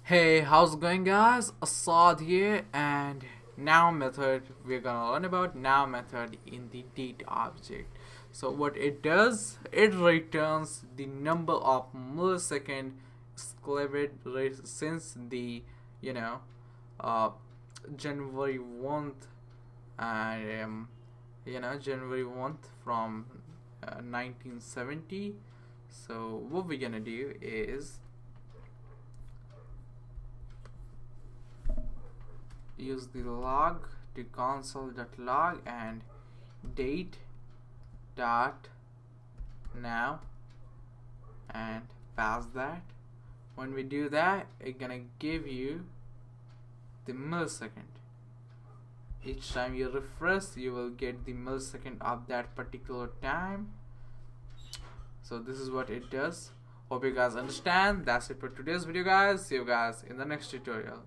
Hey, how's it going, guys? Assad here, and now method. We're gonna learn about now method in the date object. So what it does, it returns the number of millisecond escalated since the you know uh January 1st and January 1st from 1970. So what we're gonna do is use the log to console.log and Date.now and pass that. When we do that, it's gonna give you the millisecond. Each time you refresh, you will get the millisecond of that particular time. So this is what it does. Hope you guys understand. That's it for today's video, guys. See you guys in the next tutorial.